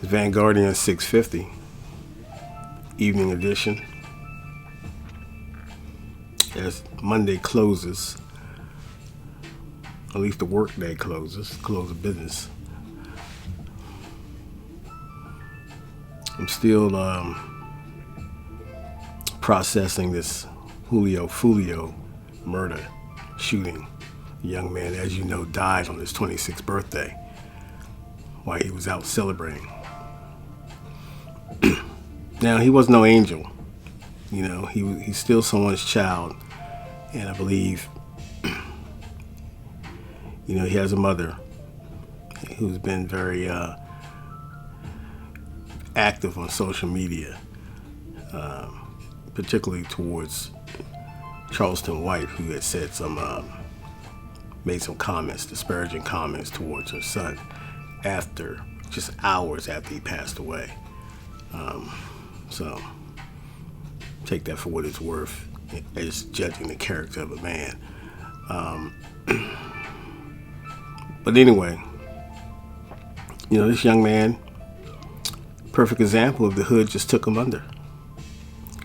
Vanguardian 650, evening edition. As Monday closes, at least the work day close of business. I'm still processing this Julio Foolio murder shooting. The young man, as you know, died on his 26th birthday while he was out celebrating. Now, he was no angel. You know, he's still someone's child. And I believe, you know, he has a mother who's been very active on social media, particularly towards Charleston White, who had said made some comments, disparaging comments towards her son just hours after he passed away. So take that for what it's worth as judging the character of a man. But anyway, you know, this young man, perfect example of the hood just took him under.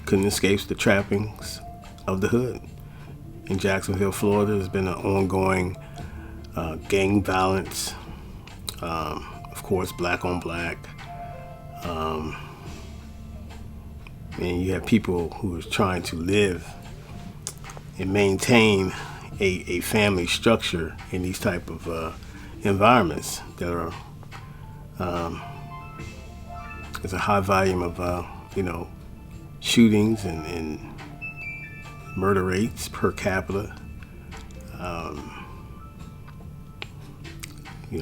Couldn't escape the trappings of the hood. In Jacksonville, Florida, there's been an ongoing gang violence. Of course, black on black. And you have people who are trying to live and maintain a family structure in these type of environments that are there's a high volume of shootings and murder rates per capita.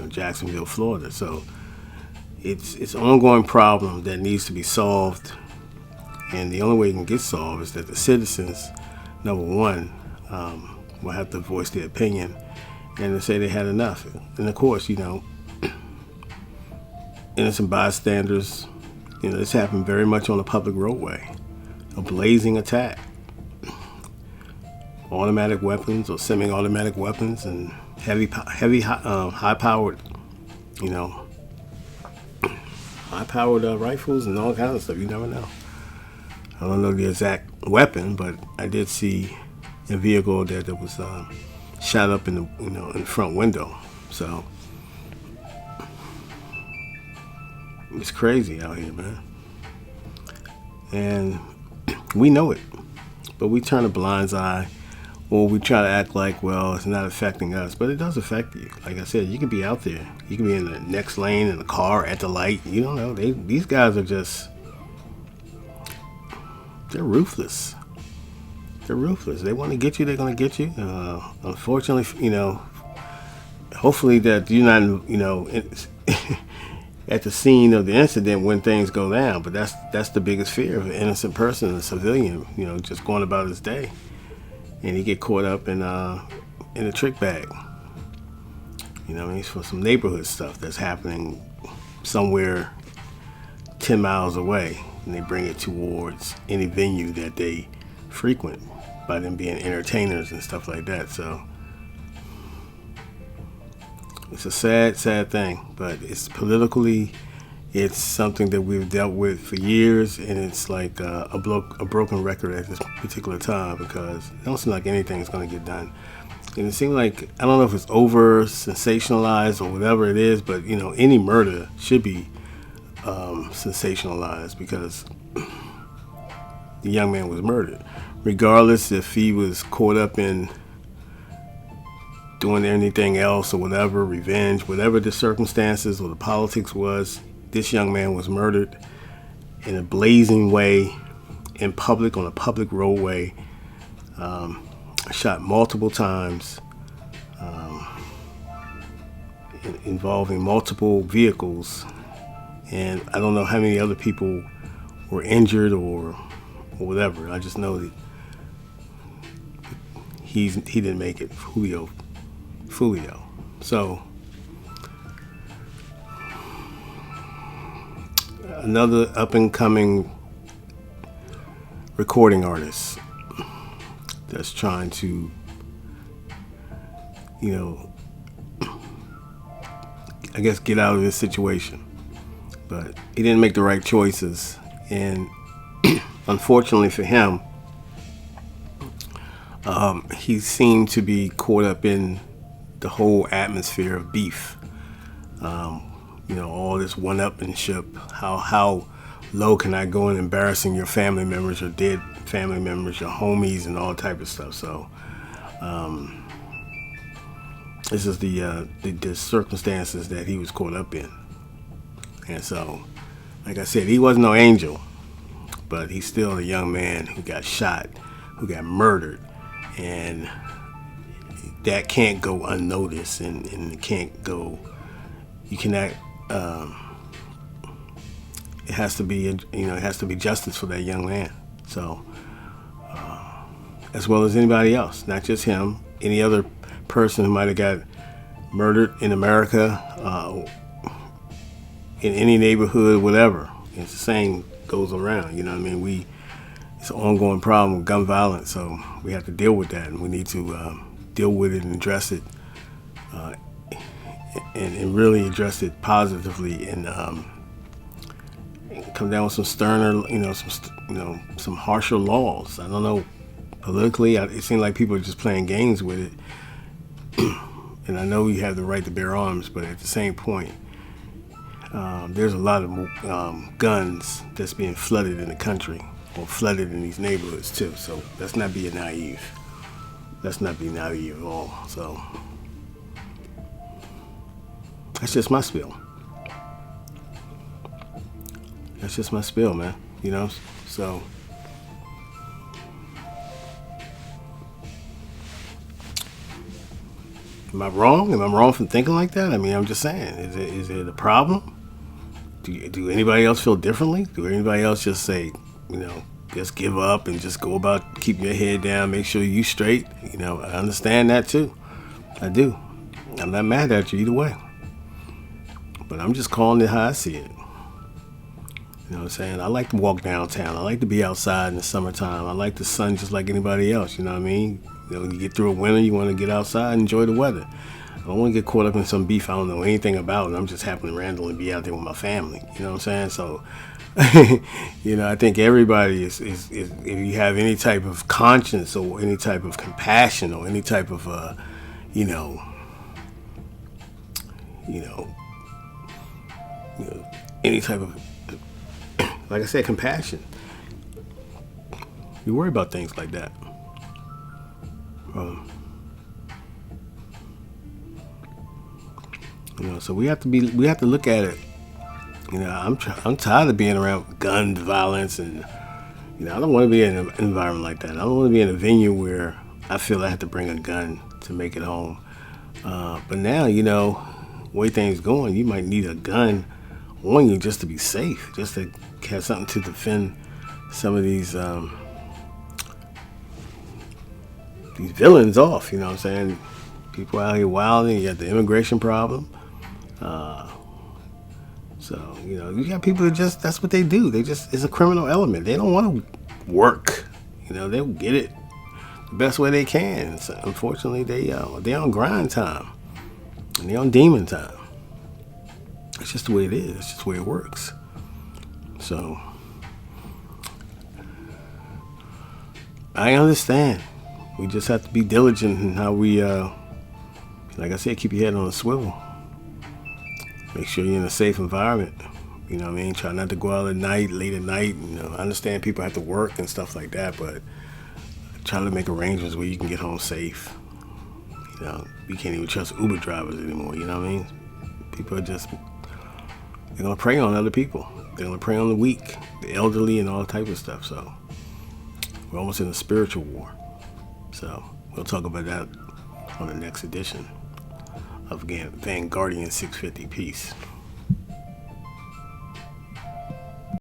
Jacksonville, Florida. So it's an ongoing problem that needs to be solved. And the only way it can get solved is that the citizens, number one, will have to voice their opinion and to say they had enough. And of course, innocent bystanders, this happened very much on a public roadway. A blazing attack. Automatic weapons or semi-automatic weapons and high-powered, high-powered rifles and all kinds of stuff. You never know. I don't know the exact weapon, but I did see a vehicle that was shot up in the in the front window. So it's crazy out here, man. And we know it, but we turn a blind eye, or we try to act like, well, it's not affecting us, but it does affect you. Like I said, you could be out there, you could be in the next lane in the car at the light. You don't know. These guys are just. They're ruthless. They're ruthless. They want to get you, they're going to get you. Unfortunately, hopefully that you're not, at the scene of the incident when things go down. But that's the biggest fear of an innocent person, a civilian, just going about his day. And he get caught up in a trick bag. It's for some neighborhood stuff that's happening somewhere 10 miles away. And they bring it towards any venue that they frequent by them being entertainers and stuff like that. So it's a sad, sad thing, but it's politically, it's something that we've dealt with for years, and it's like a broken record at this particular time because it don't seem like anything's going to get done. And it seems like, I don't know if it's over sensationalized or whatever it is, but any murder should be sensationalized because the young man was murdered, regardless if he was caught up in doing anything else or whatever, revenge, whatever the circumstances or the politics was. This young man was murdered in a blazing way in public, on a public roadway, shot multiple times, involving multiple vehicles. And I don't know how many other people were injured or whatever. I just know that he didn't make it. Julio Foolio. So another up and coming recording artist that's trying to, I guess, get out of this situation. but he didn't make the right choices, and unfortunately for him, he seemed to be caught up in the whole atmosphere of beef. All this one-upmanship. How low can I go in embarrassing your family members, your dead family members, your homies, and all type of stuff. So this is the circumstances that he was caught up in. And so, like I said, he wasn't no angel, but he's still a young man who got shot, who got murdered, and that can't go unnoticed, and it can't go. You cannot. It has to be, it has to be justice for that young man. So, as well as anybody else, not just him, any other person who might have got murdered in America, in any neighborhood, whatever. It's the same goes around. It's an ongoing problem with gun violence, so we have to deal with that, and we need to deal with it and address it, and really address it positively, and come down with some sterner, some harsher laws. I don't know, politically, it seems like people are just playing games with it. And I know you have the right to bear arms, but at the same point, there's a lot of guns that's being flooded in the country, or flooded in these neighborhoods too. So let's not be naive. Let's not be naive at all. So that's just my spiel. That's just my spiel, man. So am I wrong? Am I wrong for thinking like that? I mean, I'm just saying, is it a problem? Do anybody else feel differently? Do anybody else just say, just give up and just go about keeping your head down, make sure you straight? I understand that too. I do. I'm not mad at you either way. But I'm just calling it how I see it. You know what I'm saying? I like to walk downtown. I like to be outside in the summertime. I like the sun just like anybody else, you know what I mean? When you get through a winter, you want to get outside and enjoy the weather. I don't want to get caught up in some beef I don't know anything about, and I'm just happen to randomly be out there with my family. You know what I'm saying? So, I think everybody is if you have any type of conscience or any type of compassion or any type of, any type of, like I said, compassion. You worry about things like that. So we have to look at it. I'm tired of being around gun violence, and I don't want to be in an environment like that. I don't want to be in a venue where I feel I have to bring a gun to make it home. But now, the way things going, you might need a gun on you just to be safe, just to have something to defend some of these villains off. You know what I'm saying? People out here wilding. You got the immigration problem. So, you got people that that's what they do. It's a criminal element. They don't want to work. They'll get it the best way they can. So unfortunately, they're on grind time. And they're on demon time. It's just the way it is. It's just the way it works. So, I understand. We just have to be diligent in how we, like I said, keep your head on a swivel. Make sure you're in a safe environment. You know what I mean? Try not to go out at night, late at night. I understand people have to work and stuff like that, but try to make arrangements where you can get home safe. You can't even trust Uber drivers anymore. You know what I mean? People are they're going to prey on other people. They're going to prey on the weak, the elderly, and all type of stuff. So we're almost in a spiritual war. So we'll talk about that on the next edition of Vanguardian 650. Peace.